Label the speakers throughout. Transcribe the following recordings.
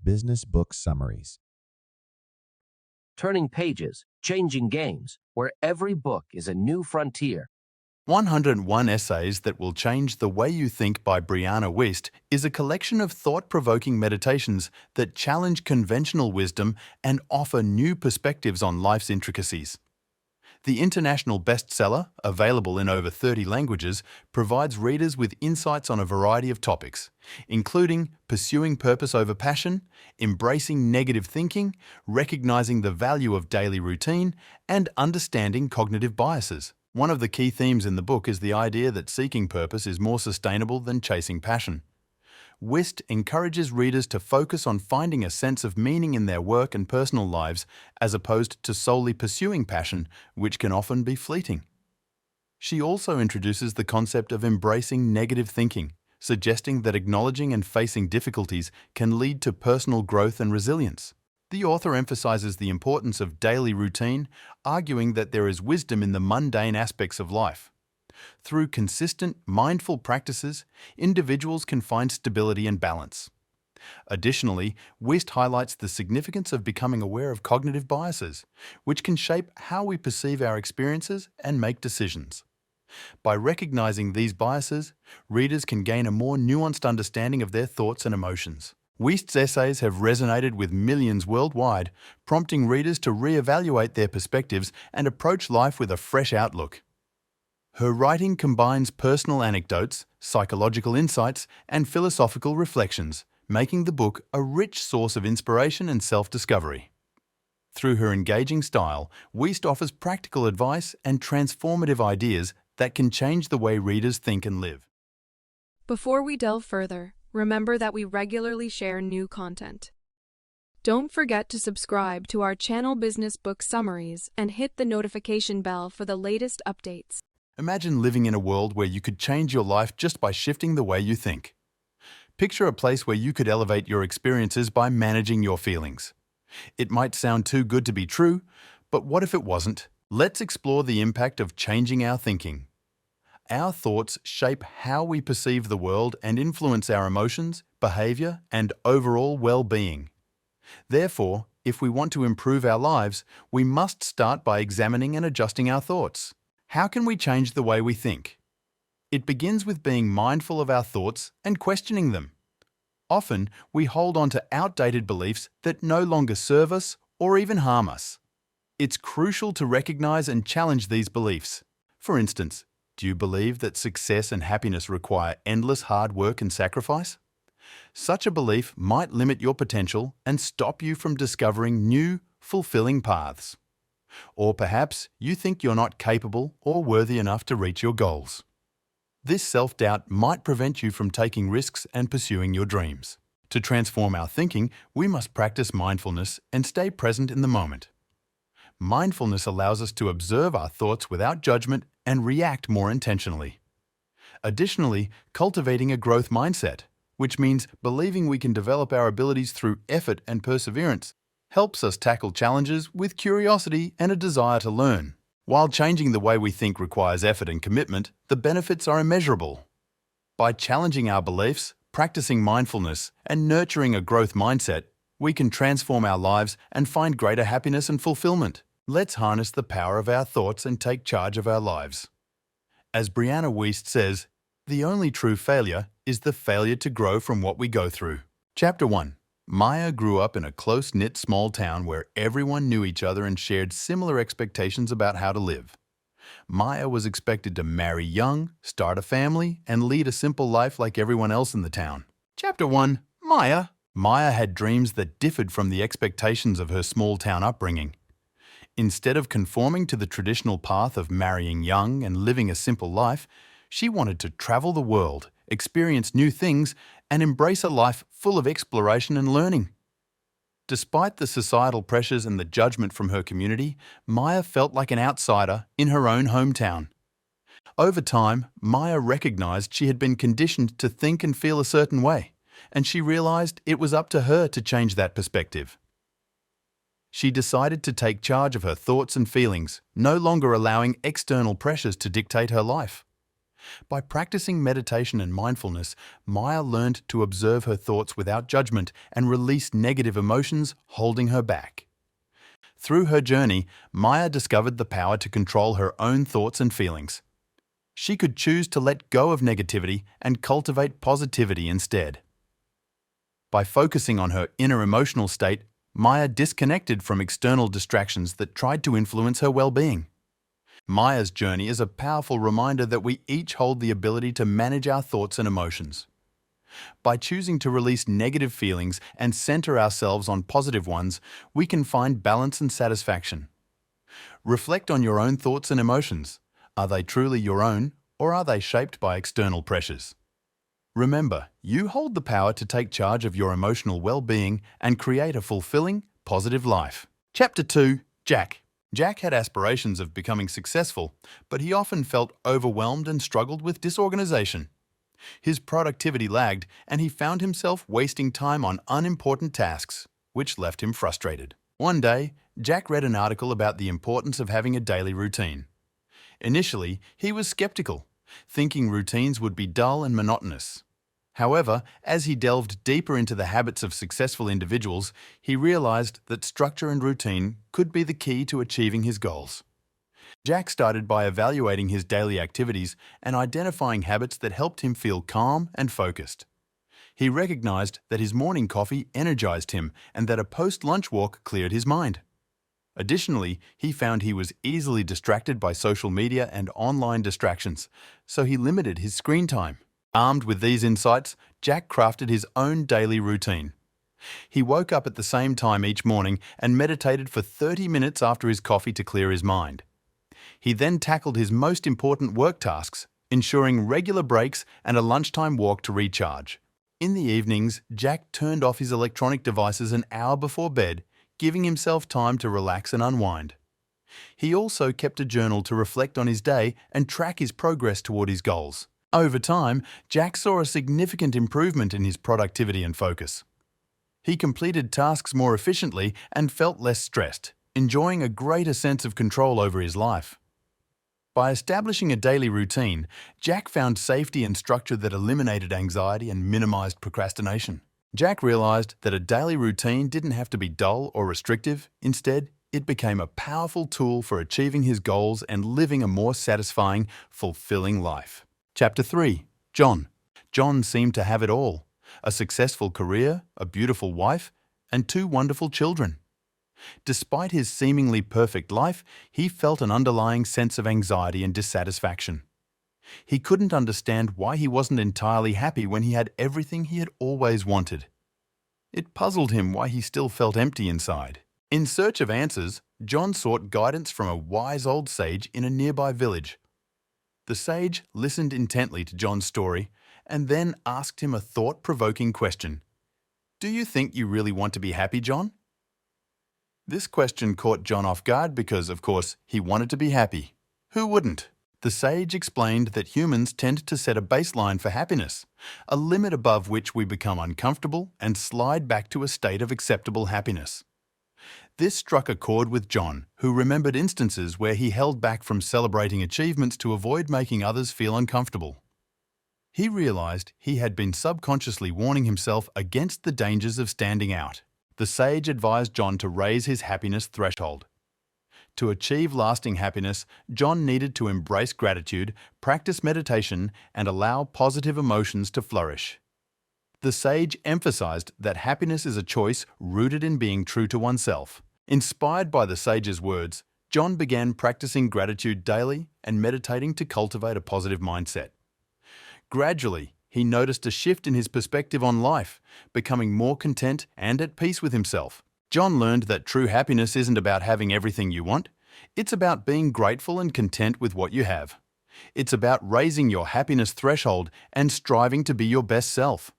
Speaker 1: Business Book Summaries.
Speaker 2: Turning pages, changing games, where every book is a new frontier.
Speaker 3: 101 Essays That Will Change the Way You Think by Brianna Wiest is a collection of thought-provoking meditations that challenge conventional wisdom and offer new perspectives on life's intricacies. The international bestseller, available in over 30 languages, provides readers with insights on a variety of topics, including pursuing purpose over passion, embracing negative thinking, recognizing the value of daily routine, and understanding cognitive biases. One of the key themes in the book is the idea that seeking purpose is more sustainable than chasing passion. Wiest encourages readers to focus on finding a sense of meaning in their work and personal lives as opposed to solely pursuing passion, which can often be fleeting. She also introduces the concept of embracing negative thinking, suggesting that acknowledging and facing difficulties can lead to personal growth and resilience. The author emphasizes the importance of daily routine, arguing that there is wisdom in the mundane aspects of life. Through consistent, mindful practices, individuals can find stability and balance. Additionally, Wiest highlights the significance of becoming aware of cognitive biases, which can shape how we perceive our experiences and make decisions. By recognizing these biases, readers can gain a more nuanced understanding of their thoughts and emotions. Wiest's essays have resonated with millions worldwide, prompting readers to re-evaluate their perspectives and approach life with a fresh outlook. Her writing combines personal anecdotes, psychological insights, and philosophical reflections, making the book a rich source of inspiration and self-discovery. Through her engaging style, Wiest offers practical advice and transformative ideas that can change the way readers think and live.
Speaker 4: Before we delve further, remember that we regularly share new content. Don't forget to subscribe to our channel Business Book Summaries and hit the notification bell for the latest updates.
Speaker 3: Imagine living in a world where you could change your life just by shifting the way you think. Picture a place where you could elevate your experiences by managing your feelings. It might sound too good to be true, but what if it wasn't? Let's explore the impact of changing our thinking. Our thoughts shape how we perceive the world and influence our emotions, behavior, and overall well-being. Therefore, if we want to improve our lives, we must start by examining and adjusting our thoughts. How can we change the way we think? It begins with being mindful of our thoughts and questioning them. Often, we hold on to outdated beliefs that no longer serve us or even harm us. It's crucial to recognize and challenge these beliefs. For instance, do you believe that success and happiness require endless hard work and sacrifice? Such a belief might limit your potential and stop you from discovering new, fulfilling paths. Or perhaps you think you're not capable or worthy enough to reach your goals. This self-doubt might prevent you from taking risks and pursuing your dreams. To transform our thinking, we must practice mindfulness and stay present in the moment. Mindfulness allows us to observe our thoughts without judgment and react more intentionally. Additionally, cultivating a growth mindset, which means believing we can develop our abilities through effort and perseverance, helps us tackle challenges with curiosity and a desire to learn. While changing the way we think requires effort and commitment, the benefits are immeasurable. By challenging our beliefs, practicing mindfulness, and nurturing a growth mindset, we can transform our lives and find greater happiness and fulfillment. Let's harness the power of our thoughts and take charge of our lives. As Brianna Wiest says, the only true failure is the failure to grow from what we go through. Chapter 1. Maya grew up in a close-knit small town where everyone knew each other and shared similar expectations about how to live. Maya was expected to marry young, start a family, and lead a simple life like everyone else in the town. Chapter 1. Maya. Maya had dreams that differed from the expectations of her small-town upbringing. Instead of conforming to the traditional path of marrying young and living a simple life, she wanted to travel the world, experience new things, and embrace a life full of exploration and learning. Despite the societal pressures and the judgment from her community, Maya felt like an outsider in her own hometown. Over time, Maya recognized she had been conditioned to think and feel a certain way, and she realized it was up to her to change that perspective. She decided to take charge of her thoughts and feelings, no longer allowing external pressures to dictate her life. By practicing meditation and mindfulness, Maya learned to observe her thoughts without judgment and release negative emotions holding her back. Through her journey, Maya discovered the power to control her own thoughts and feelings. She could choose to let go of negativity and cultivate positivity instead. By focusing on her inner emotional state, Maya disconnected from external distractions that tried to influence her well-being. Maya's journey is a powerful reminder that we each hold the ability to manage our thoughts and emotions. By choosing to release negative feelings and center ourselves on positive ones, we can find balance and satisfaction. Reflect on your own thoughts and emotions. Are they truly your own, or are they shaped by external pressures? Remember, you hold the power to take charge of your emotional well-being and create a fulfilling, positive life. Chapter 2. Jack. Jack had aspirations of becoming successful, but he often felt overwhelmed and struggled with disorganization. His productivity lagged, and he found himself wasting time on unimportant tasks, which left him frustrated. One day, Jack read an article about the importance of having a daily routine. Initially, he was skeptical, thinking routines would be dull and monotonous. However, as he delved deeper into the habits of successful individuals, he realized that structure and routine could be the key to achieving his goals. Jack started by evaluating his daily activities and identifying habits that helped him feel calm and focused. He recognized that his morning coffee energized him and that a post-lunch walk cleared his mind. Additionally, he found he was easily distracted by social media and online distractions, so he limited his screen time. Armed with these insights, Jack crafted his own daily routine. He woke up at the same time each morning and meditated for 30 minutes after his coffee to clear his mind. He then tackled his most important work tasks, ensuring regular breaks and a lunchtime walk to recharge. In the evenings, Jack turned off his electronic devices an hour before bed, giving himself time to relax and unwind. He also kept a journal to reflect on his day and track his progress toward his goals. Over time, Jack saw a significant improvement in his productivity and focus. He completed tasks more efficiently and felt less stressed, enjoying a greater sense of control over his life. By establishing a daily routine, Jack found safety and structure that eliminated anxiety and minimized procrastination. Jack realized that a daily routine didn't have to be dull or restrictive. Instead, it became a powerful tool for achieving his goals and living a more satisfying, fulfilling life. Chapter 3. John. John seemed to have it all: a successful career, a beautiful wife, and 2 wonderful children. Despite his seemingly perfect life, he felt an underlying sense of anxiety and dissatisfaction. He couldn't understand why he wasn't entirely happy when he had everything he had always wanted. It puzzled him why he still felt empty inside. In search of answers, John sought guidance from a wise old sage in a nearby village. The sage listened intently to John's story and then asked him a thought-provoking question. "Do you think you really want to be happy, John?" This question caught John off guard because, of course, he wanted to be happy. Who wouldn't? The sage explained that humans tend to set a baseline for happiness, a limit above which we become uncomfortable and slide back to a state of acceptable happiness. This struck a chord with John, who remembered instances where he held back from celebrating achievements to avoid making others feel uncomfortable. He realized he had been subconsciously warning himself against the dangers of standing out. The sage advised John to raise his happiness threshold. To achieve lasting happiness, John needed to embrace gratitude, practice meditation, and allow positive emotions to flourish. The sage emphasized that happiness is a choice rooted in being true to oneself. Inspired by the sage's words, John began practicing gratitude daily and meditating to cultivate a positive mindset. Gradually, he noticed a shift in his perspective on life, becoming more content and at peace with himself. John learned that true happiness isn't about having everything you want. It's about being grateful and content with what you have. It's about raising your happiness threshold and striving to be your best self.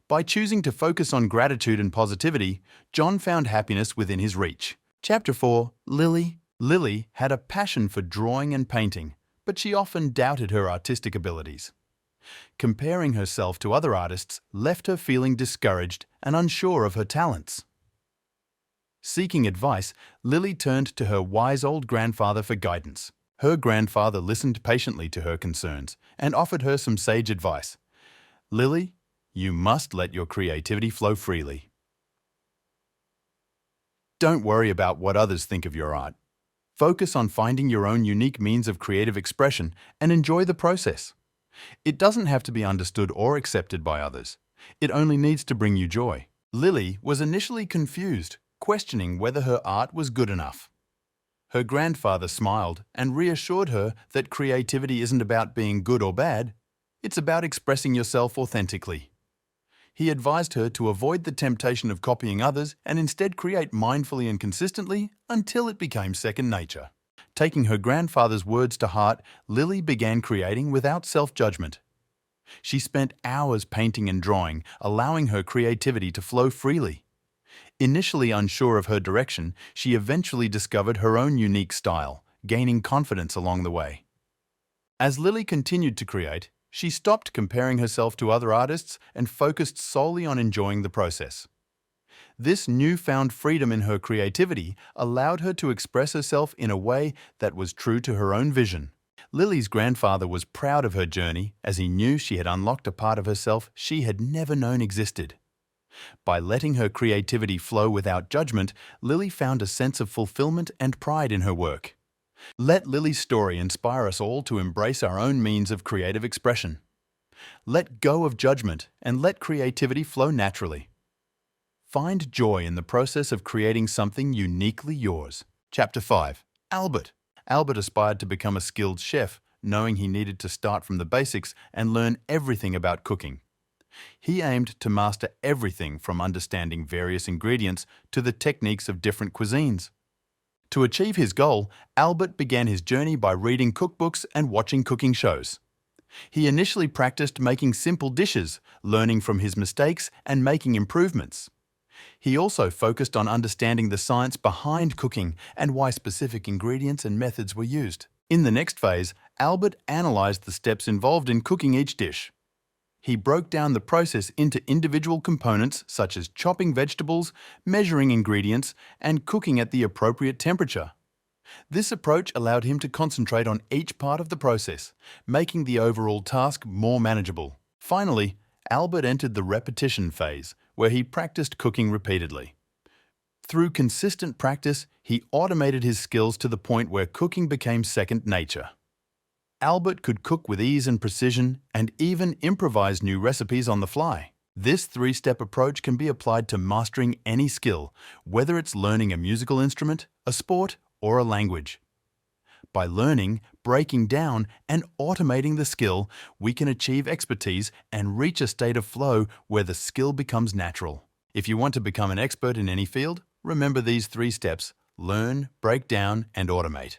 Speaker 3: By choosing to focus on gratitude and positivity, John found happiness within his reach. Chapter 4. Lily. Lily had a passion for drawing and painting, but she often doubted her artistic abilities. Comparing herself to other artists left her feeling discouraged and unsure of her talents. Seeking advice, Lily turned to her wise old grandfather for guidance. Her grandfather listened patiently to her concerns and offered her some sage advice. Lily, you must let your creativity flow freely. Don't worry about what others think of your art. Focus on finding your own unique means of creative expression and enjoy the process. It doesn't have to be understood or accepted by others. It only needs to bring you joy. Lily was initially confused, questioning whether her art was good enough. Her grandfather smiled and reassured her that creativity isn't about being good or bad, it's about expressing yourself authentically. He advised her to avoid the temptation of copying others and instead create mindfully and consistently until it became second nature. Taking her grandfather's words to heart, Lily began creating without self-judgment. She spent hours painting and drawing, allowing her creativity to flow freely. Initially unsure of her direction, she eventually discovered her own unique style, gaining confidence along the way. As Lily continued to create, she stopped comparing herself to other artists and focused solely on enjoying the process. This newfound freedom in her creativity allowed her to express herself in a way that was true to her own vision. Lily's grandfather was proud of her journey as he knew she had unlocked a part of herself she had never known existed. By letting her creativity flow without judgment, Lily found a sense of fulfillment and pride in her work. Let Lily's story inspire us all to embrace our own means of creative expression. Let go of judgment and let creativity flow naturally. Find joy in the process of creating something uniquely yours. Chapter 5. Albert. Albert aspired to become a skilled chef, knowing he needed to start from the basics and learn everything about cooking. He aimed to master everything from understanding various ingredients to the techniques of different cuisines. To achieve his goal, Albert began his journey by reading cookbooks and watching cooking shows. He initially practiced making simple dishes, learning from his mistakes and making improvements. He also focused on understanding the science behind cooking and why specific ingredients and methods were used. In the next phase, Albert analyzed the steps involved in cooking each dish. He broke down the process into individual components such as chopping vegetables, measuring ingredients, and cooking at the appropriate temperature. This approach allowed him to concentrate on each part of the process, making the overall task more manageable. Finally, Albert entered the repetition phase, where he practiced cooking repeatedly. Through consistent practice, he automated his skills to the point where cooking became second nature. Albert could cook with ease and precision and even improvise new recipes on the fly. This three-step approach can be applied to mastering any skill, whether it's learning a musical instrument, a sport, or a language. By learning, breaking down, and automating the skill, we can achieve expertise and reach a state of flow where the skill becomes natural. If you want to become an expert in any field, remember these 3 steps: learn, break down, and automate.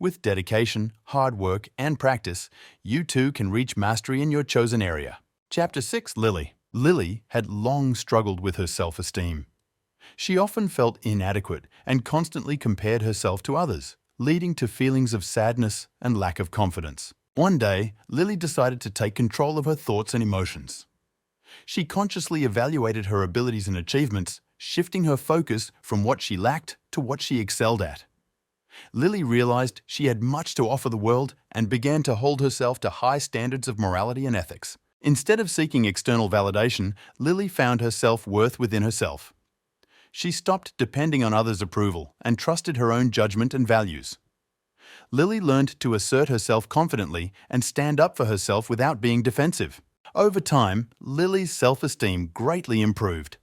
Speaker 3: With dedication, hard work, and practice, you too can reach mastery in your chosen area. Chapter 6. Lily. Lily had long struggled with her self-esteem. She often felt inadequate and constantly compared herself to others, leading to feelings of sadness and lack of confidence. One day, Lily decided to take control of her thoughts and emotions. She consciously evaluated her abilities and achievements, shifting her focus from what she lacked to what she excelled at. Lily realized she had much to offer the world and began to hold herself to high standards of morality and ethics. Instead of seeking external validation, Lily found her self-worth within herself. She stopped depending on others' approval and trusted her own judgment and values. Lily learned to assert herself confidently and stand up for herself without being defensive. Over time, Lily's self-esteem greatly improved.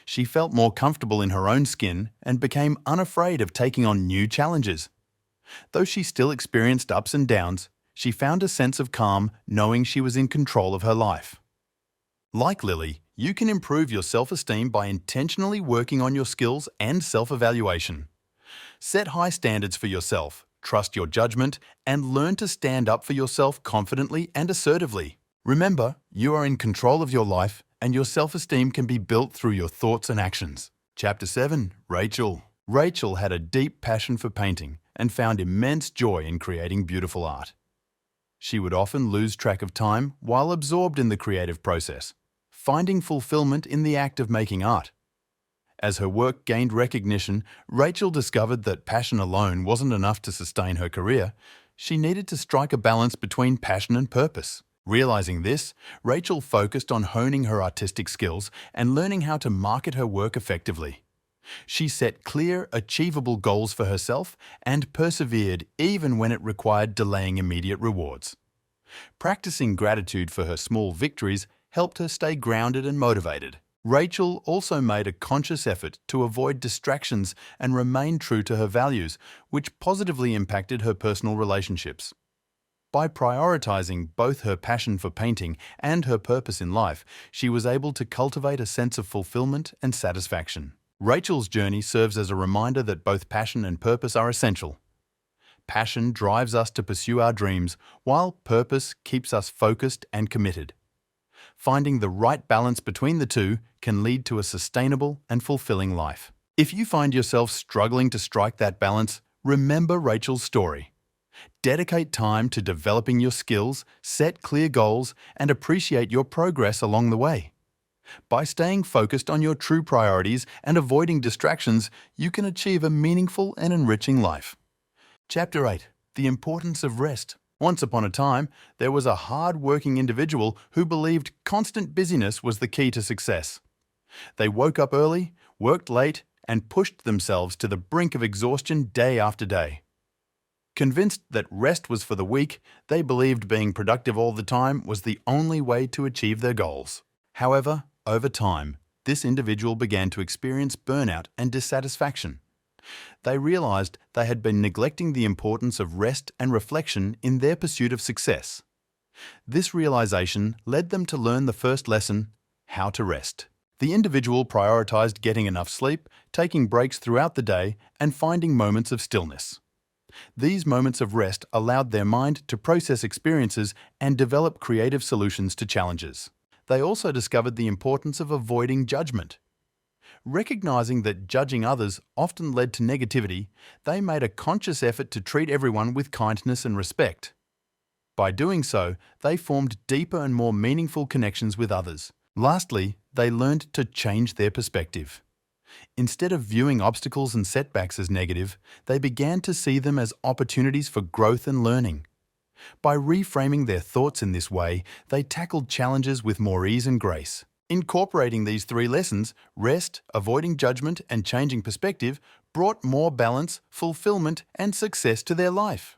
Speaker 3: She felt more comfortable in her own skin and became unafraid of taking on new challenges. Though she still experienced ups and downs, she found a sense of calm knowing she was in control of her life. Like Lily, you can improve your self-esteem by intentionally working on your skills and self-evaluation. Set high standards for yourself, trust your judgment, and learn to stand up for yourself confidently and assertively. Remember, you are in control of your life, and your self-esteem can be built through your thoughts and actions. Chapter 7. Rachel. Rachel had a deep passion for painting and found immense joy in creating beautiful art. She would often lose track of time while absorbed in the creative process, finding fulfillment in the act of making art. As her work gained recognition, Rachel discovered that passion alone wasn't enough to sustain her career. she needed to strike a balance between passion and purpose. Realizing this, Rachel focused on honing her artistic skills and learning how to market her work effectively. She set clear, achievable goals for herself and persevered even when it required delaying immediate rewards. Practicing gratitude for her small victories helped her stay grounded and motivated. Rachel also made a conscious effort to avoid distractions and remain true to her values, which positively impacted her personal relationships. By prioritizing both her passion for painting and her purpose in life, she was able to cultivate a sense of fulfillment and satisfaction. Rachel's journey serves as a reminder that both passion and purpose are essential. Passion drives us to pursue our dreams, while purpose keeps us focused and committed. Finding the right balance between the two can lead to a sustainable and fulfilling life. If you find yourself struggling to strike that balance, remember Rachel's story. Dedicate time to developing your skills, set clear goals, and appreciate your progress along the way. By staying focused on your true priorities and avoiding distractions, you can achieve a meaningful and enriching life. Chapter 8. The Importance of Rest. Once upon a time, there was a hard-working individual who believed constant busyness was the key to success. They woke up early, worked late, and pushed themselves to the brink of exhaustion day after day. Convinced that rest was for the weak, they believed being productive all the time was the only way to achieve their goals. However, over time, this individual began to experience burnout and dissatisfaction. They realized they had been neglecting the importance of rest and reflection in their pursuit of success. This realization led them to learn the first lesson: how to rest. The individual prioritized getting enough sleep, taking breaks throughout the day, and finding moments of stillness. These moments of rest allowed their mind to process experiences and develop creative solutions to challenges. They also discovered the importance of avoiding judgment. Recognizing that judging others often led to negativity, they made a conscious effort to treat everyone with kindness and respect. By doing so, they formed deeper and more meaningful connections with others. Lastly, they learned to change their perspective. Instead of viewing obstacles and setbacks as negative, they began to see them as opportunities for growth and learning. By reframing their thoughts in this way, they tackled challenges with more ease and grace. Incorporating these 3 lessons, rest, avoiding judgment, and changing perspective, brought more balance, fulfillment, and success to their life.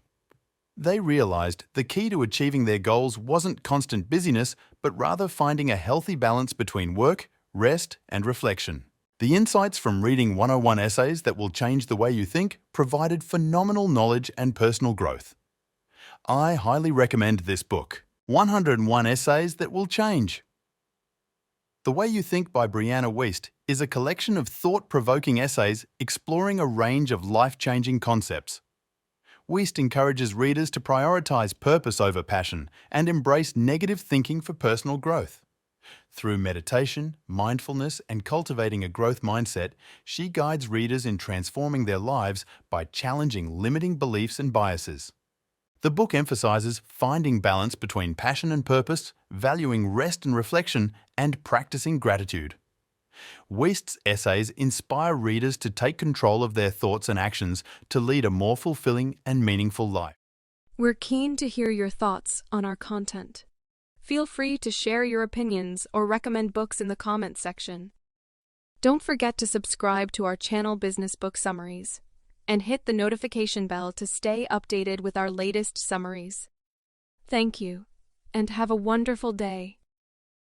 Speaker 3: They realized the key to achieving their goals wasn't constant busyness, but rather finding a healthy balance between work, rest, and reflection. The insights from reading 101 essays that will change the way you think provided phenomenal knowledge and personal growth. I highly recommend this book, 101 Essays That Will Change. The Way You Think by Brianna Wiest is a collection of thought-provoking essays exploring a range of life-changing concepts. Wiest encourages readers to prioritize purpose over passion and embrace negative thinking for personal growth. Through meditation, mindfulness, and cultivating a growth mindset, she guides readers in transforming their lives by challenging limiting beliefs and biases. The book emphasizes finding balance between passion and purpose, valuing rest and reflection, and practicing gratitude. Wiest's essays inspire readers to take control of their thoughts and actions to lead a more fulfilling and meaningful life.
Speaker 4: We're keen to hear your thoughts on our content. Feel free to share your opinions or recommend books in the comments section. Don't forget to subscribe to our channel Business Book Summaries and hit the notification bell to stay updated with our latest summaries. Thank you, and have a wonderful day.